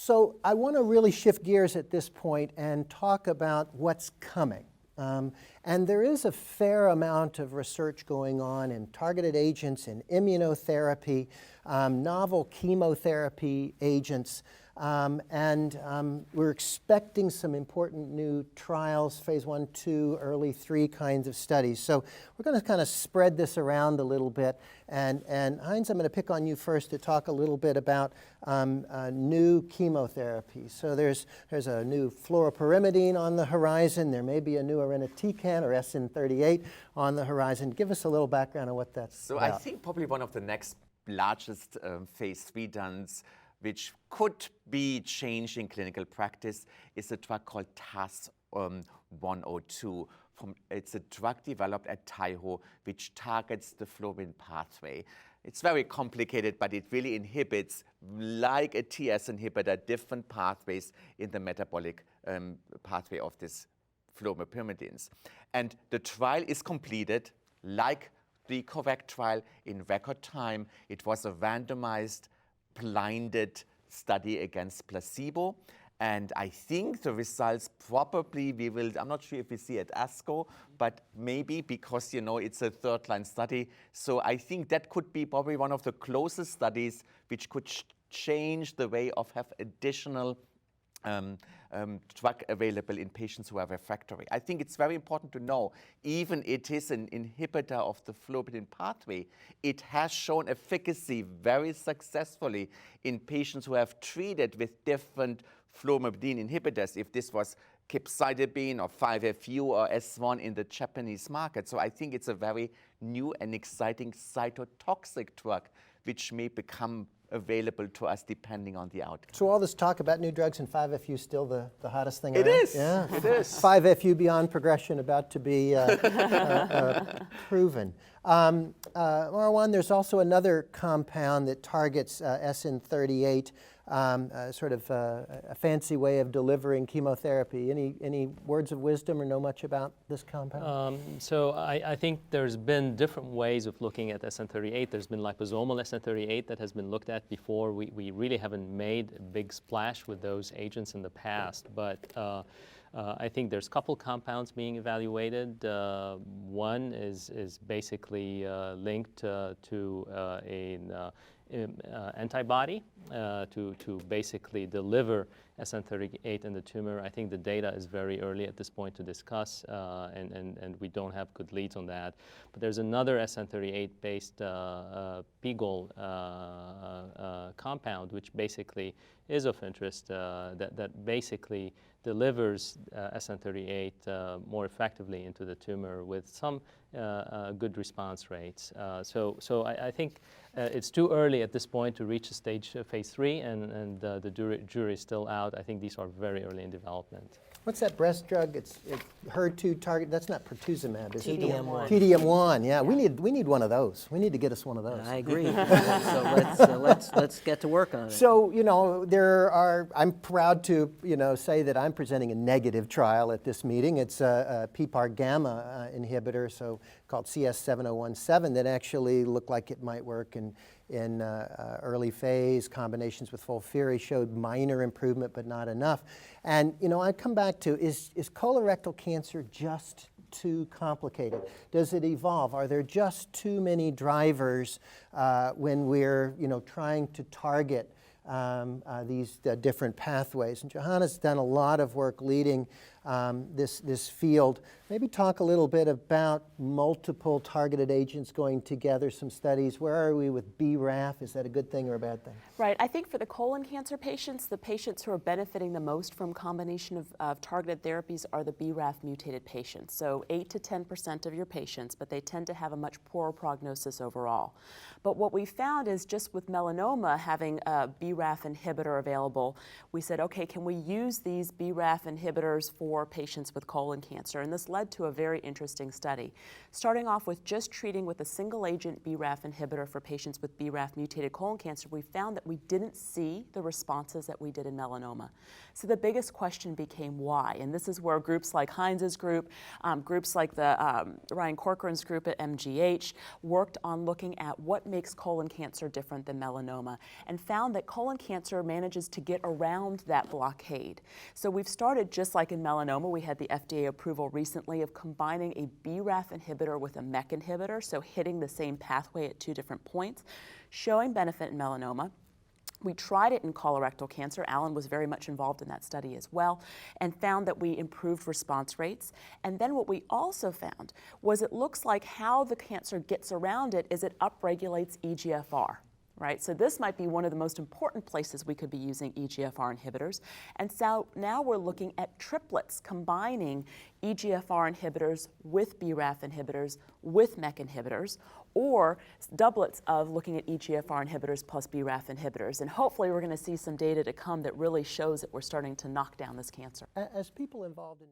So I want to really shift gears at this point and talk about what's coming. And there is a fair amount of research going on in targeted agents, in immunotherapy, novel chemotherapy agents, and we're expecting some important new trials, phase 1, 2, early 3 kinds of studies. So we're going to kind of spread this around a little bit. And Heinz, I'm going to pick on you first to talk a little bit about new chemotherapy. So there's a new fluoropyrimidine on the horizon. There may be a new irinotecan or SN38 on the horizon. Give us a little background on what that's about. I think probably one of the next largest phase 3 studies which could be changed in clinical practice is a drug called Taskon 102. It's a drug developed at Taiho which targets the fluoropyrimidine pathway. It's very complicated, but it really inhibits, like a TS inhibitor, different pathways in the metabolic pathway of these fluoropyrimidines. And the trial is completed, like the CORRECT trial, in record time. It was a randomized, blinded study against placebo. And I think the results probably I'm not sure if we see at ASCO, but maybe because, you know, it's a third-line study. So I think that could be probably one of the closest studies which could change the way of have additional drug available in patients who are refractory. I think it's very important to know, even it is an inhibitor of the fluoropyrimidine pathway, it has shown efficacy very successfully in patients who have treated with different fluoropyrimidine inhibitors, if this was capecitabine or 5-FU or S1 in the Japanese market. So I think it's a very new and exciting cytotoxic drug, which may become available to us depending on the outcome. So all this talk about new drugs and 5-FU still the hottest thing around? It is. Yeah. It is. 5-FU beyond progression about to be proven. Marwan, there's also another compound that targets SN38, sort of a fancy way of delivering chemotherapy. Any words of wisdom or know much about this compound? So I think there's been different ways of looking at SN38. There's been liposomal SN38 that has been looked at before. We really haven't made a big splash with those agents in the past, but I think there's a couple compounds being evaluated. One is basically linked to an antibody to basically deliver SN38 in the tumor. I think the data is very early at this point to discuss, and we don't have good leads on that. But there's another SN38-based Pegol compound, which basically is of interest, that basically delivers SN38 more effectively into the tumor with some good response rates. So I think it's too early at this point to reach a stage phase 3, and the jury is still out. I think these are very early in development. What's that breast drug? It's HER2 target. That's not pertuzumab, is it? TDM1. TDM1. Yeah, we need one of those. We need to get us one of those. I agree. So let's get to work on it. So I'm proud to say that I'm presenting a negative trial at this meeting. It's a PPAR gamma inhibitor, so called CS7017, that actually looked like it might work in early phase. Combinations with FOLFIRI showed minor improvement, but not enough. And I come back to, is colorectal cancer just too complicated? Does it evolve? Are there just too many drivers when we're trying to target these different pathways? And Johanna's done a lot of work leading this field. Maybe talk a little bit about multiple targeted agents going together, some studies. Where are we with BRAF? Is that a good thing or a bad thing? Right. I think for the colon cancer patients, the patients who are benefiting the most from combination of targeted therapies are the BRAF mutated patients. So 8 to 10% of your patients, but they tend to have a much poorer prognosis overall. But what we found is just with melanoma having a BRAF inhibitor available, we said, okay, can we use these BRAF inhibitors for for patients with colon cancer, and this led to a very interesting study. Starting off with just treating with a single agent BRAF inhibitor for patients with BRAF mutated colon cancer, we found that we didn't see the responses that we did in melanoma. So the biggest question became why, and this is where groups like Heinz's group, groups like the Ryan Corcoran's group at MGH worked on looking at what makes colon cancer different than melanoma, and found that colon cancer manages to get around that blockade. So we've started, just like in melanoma, we had the FDA approval recently of combining a BRAF inhibitor with a MEK inhibitor, so hitting the same pathway at 2 different points, showing benefit in melanoma. We tried it in colorectal cancer. Alan was very much involved in that study as well, and found that we improved response rates. And then what we also found was it looks like how the cancer gets around it is it upregulates EGFR. Right? So this might be one of the most important places we could be using EGFR inhibitors. And so now we're looking at triplets, combining EGFR inhibitors with BRAF inhibitors with MEK inhibitors, or doublets of looking at EGFR inhibitors plus BRAF inhibitors. And hopefully we're going to see some data to come that really shows that we're starting to knock down this cancer. As people involved in